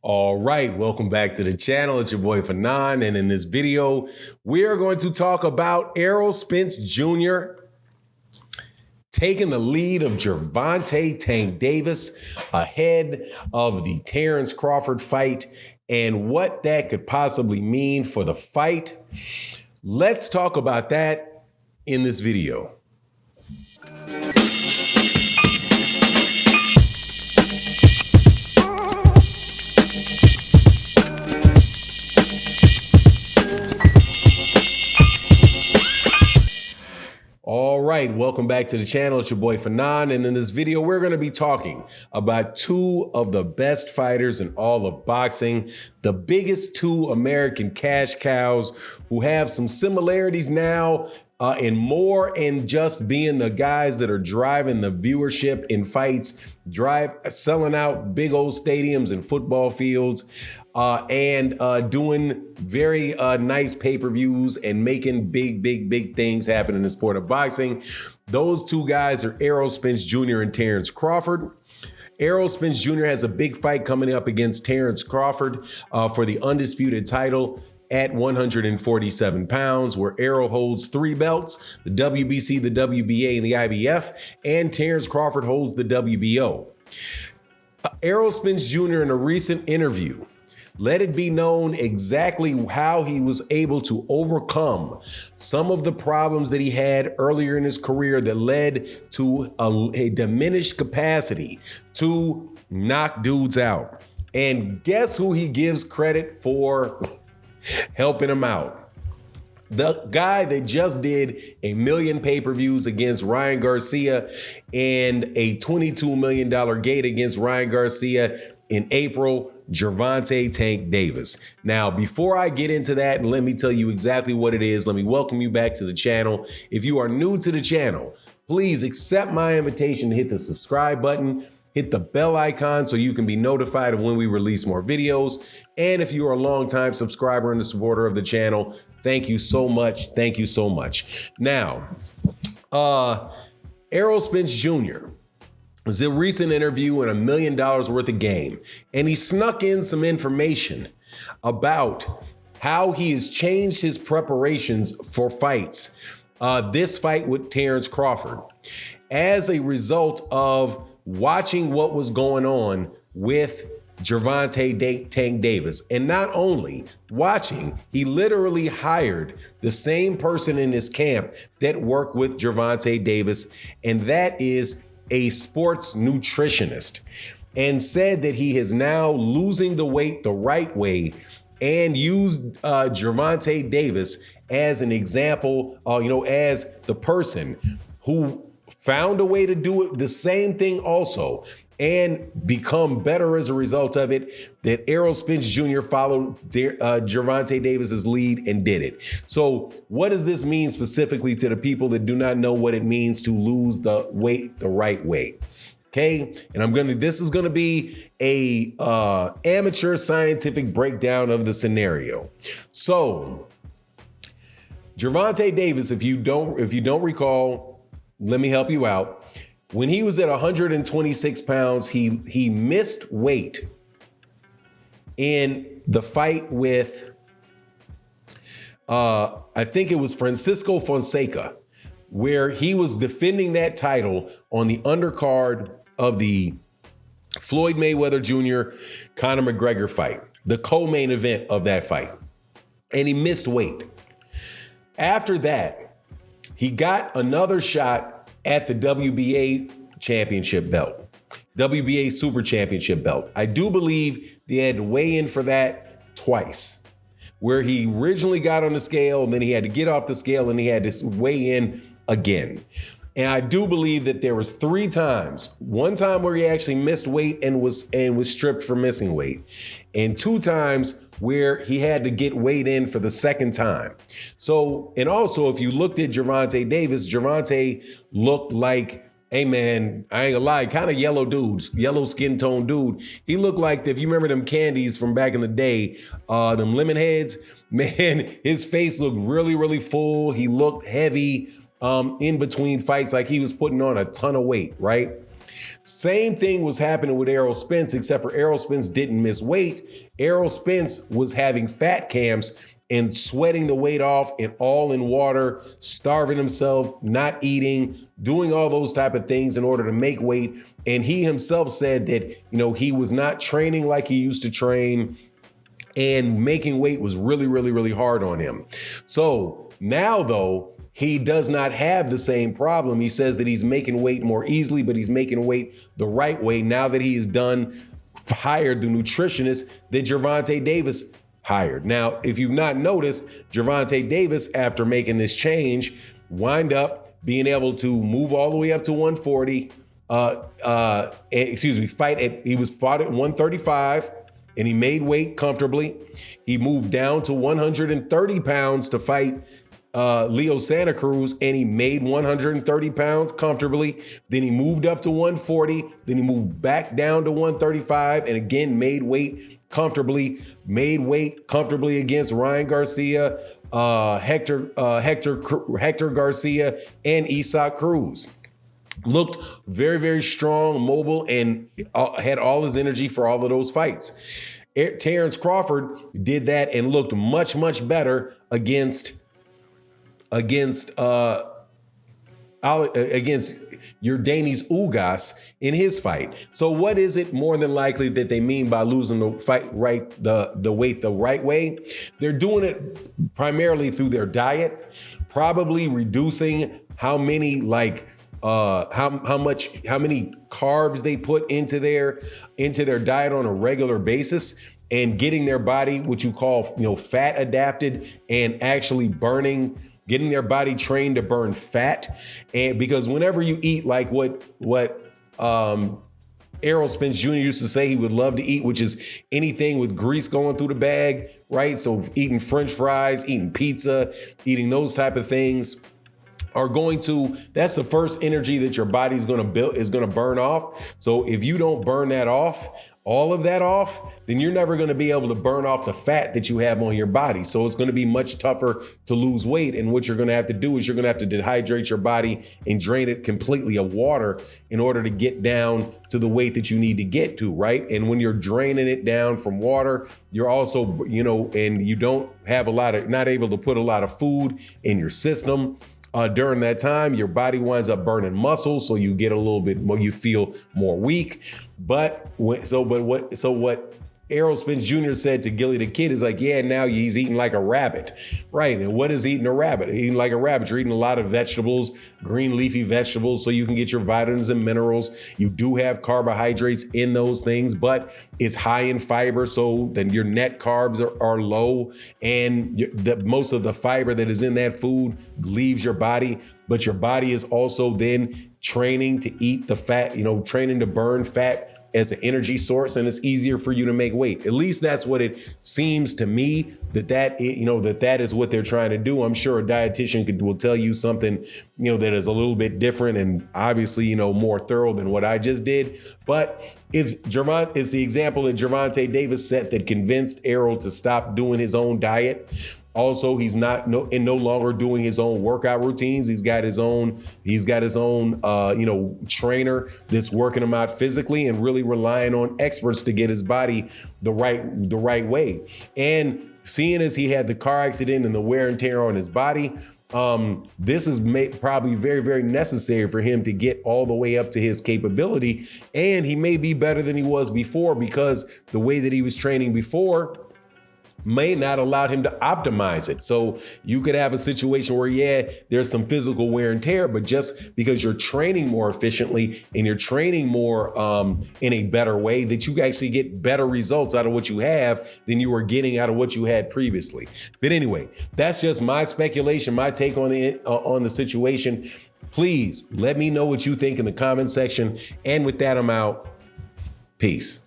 All right, welcome back to the channel. It's your boy Fanon, and in this video, we are going to talk about Errol Spence Jr. taking the lead of Gervonta Tank Davis ahead of the Terence Crawford fight and what that could possibly mean for the fight. Let's talk about that in this video. All right, welcome back to the channel. It's your boy Fanon, and in this video, we're going to be talking about two of the best fighters in all of boxing, the biggest two American cash cows who have some similarities now and more in just being the guys that are driving the viewership in fights, selling out big old stadiums and football fields, and doing very nice pay-per-views and making big things happen in the sport of boxing. Those two guys are Errol Spence Jr. and Terence Crawford. Errol Spence Jr. has a big fight coming up against Terence Crawford for the undisputed title at 147 pounds, where Errol holds 3 belts, the WBC, the WBA, and the IBF, and Terence Crawford holds the WBO. Errol Spence Jr. in a recent interview let it be known exactly how he was able to overcome some of the problems that he had earlier in his career that led to a diminished capacity to knock dudes out. And guess who he gives credit for helping him out? The guy that just did 1 million pay-per-views against Ryan Garcia and a $22 million gate against Ryan Garcia in April, Gervonta Tank Davis. Now, before I get into that, and let me tell you exactly what it is, let me welcome you back to the channel. If you are new to the channel, please accept my invitation to hit the subscribe button, hit the bell icon so you can be notified of when we release more videos. And if you are a longtime subscriber and a supporter of the channel, thank you so much. Thank you so much. Now, Errol Spence Jr. was a recent interview in $1 million worth of game, and he snuck in some information about how he has changed his preparations for fights. This fight with Terence Crawford, as a result of watching what was going on with Gervonta Tank Davis. And not only watching, he literally hired the same person in his camp that worked with Gervonta Davis, and that is a sports nutritionist, and said that he is now losing the weight the right way and used Gervonta Davis as an example, as the person who found a way to do it, the same thing also, and become better as a result of it, that Errol Spence Jr. followed Gervonta Davis's lead and did it. So what does this mean specifically to the people that do not know what it means to lose the weight the right way? Okay, and this is gonna be a amateur scientific breakdown of the scenario. So Gervonta Davis, if you don't recall, let me help you out. When he was at 126 pounds, he missed weight in the fight with, I think it was Francisco Fonseca, where he was defending that title on the undercard of the Floyd Mayweather Jr. Conor McGregor fight, the co-main event of that fight. And he missed weight. After that, he got another shot at the WBA championship belt, WBA super championship belt. I do believe they had to weigh in for that twice, where he originally got on the scale and then he had to get off the scale and he had to weigh in again. And I do believe that there was 3 times, one time where he actually missed weight and was stripped for missing weight, and 2 times where he had to get weighed in for the second time. So, and also if you looked at Gervonta Davis, Gervonta looked like, hey man, I ain't gonna lie, kind of yellow dudes, yellow skin tone dude. He looked like, if you remember them candies from back in the day, them lemon heads, man, his face looked really full. He looked heavy in between fights, like he was putting on a ton of weight, right? Same thing was happening with Errol Spence, except for Errol Spence didn't miss weight. Errol Spence was having fat camps and sweating the weight off and all in water, starving himself, not eating, doing all those type of things in order to make weight. And he himself said that, he was not training like he used to train, and making weight was really, really, really hard on him. So now, though, he does not have the same problem. He says that he's making weight more easily, but he's making weight the right way now that he has hired the nutritionist that Gervonta Davis hired. Now, if you've not noticed, Gervonta Davis, after making this change, wind up being able to move all the way up to 140. He was fought at 135 and he made weight comfortably. He moved down to 130 pounds to fight Leo Santa Cruz, and he made 130 pounds comfortably. Then he moved up to 140. Then he moved back down to 135 and again made weight comfortably. Made weight comfortably against Ryan Garcia, Hector Garcia, and Isaac Cruz. Looked very, very strong, mobile, and had all his energy for all of those fights. Terence Crawford did that and looked much, much better against Yordenis Ugas in his fight. So what is it more than likely that they mean by losing the fight the weight the right way? They're doing it primarily through their diet, probably reducing how many how many carbs they put into their diet on a regular basis, and getting their body, what you call, fat adapted, and actually getting their body trained to burn fat. And because whenever you eat like what Errol Spence Jr. used to say he would love to eat, which is anything with grease going through the bag, right? So eating French fries, eating pizza, eating those type of things that's the first energy that your body's going to burn off. So if you don't burn all of that off, then you're never going to be able to burn off the fat that you have on your body. So it's going to be much tougher to lose weight. And what you're going to have to do is you're going to have to dehydrate your body and drain it completely of water in order to get down to the weight that you need to get to, right? And when you're draining it down from water, you're also, and you don't have not able to put a lot of food in your system. During that time, your body winds up burning muscle, so you get a little bit more, you feel more weak. What Errol Spence Jr. said to Gillie the Kid is like, yeah, now he's eating like a rabbit, right? And what is eating a rabbit? Eating like a rabbit, you're eating a lot of vegetables, green leafy vegetables, so you can get your vitamins and minerals. You do have carbohydrates in those things, but it's high in fiber, so then your net carbs are low, and most of the fiber that is in that food leaves your body, but your body is also then training to eat the fat, training to burn fat as an energy source, and it's easier for you to make weight. At least that's what it seems to me that is what they're trying to do. I'm sure a dietitian will tell you something, that is a little bit different and obviously, more thorough than what I just did. But it's the example that Gervonta Davis set that convinced Errol to stop doing his own diet. Also, he's no longer doing his own workout routines. He's got his own trainer that's working him out physically and really relying on experts to get his body the right way. And seeing as he had the car accident and the wear and tear on his body, this is probably very, very necessary for him to get all the way up to his capability. And he may be better than he was before, because the way that he was training before may not allow him to optimize it. So you could have a situation where, there's some physical wear and tear, but just because you're training more efficiently and you're training more in a better way, that you actually get better results out of what you have than you were getting out of what you had previously. But anyway, that's just my speculation, my take on the situation. Please let me know what you think in the comment section. And with that, I'm out. Peace.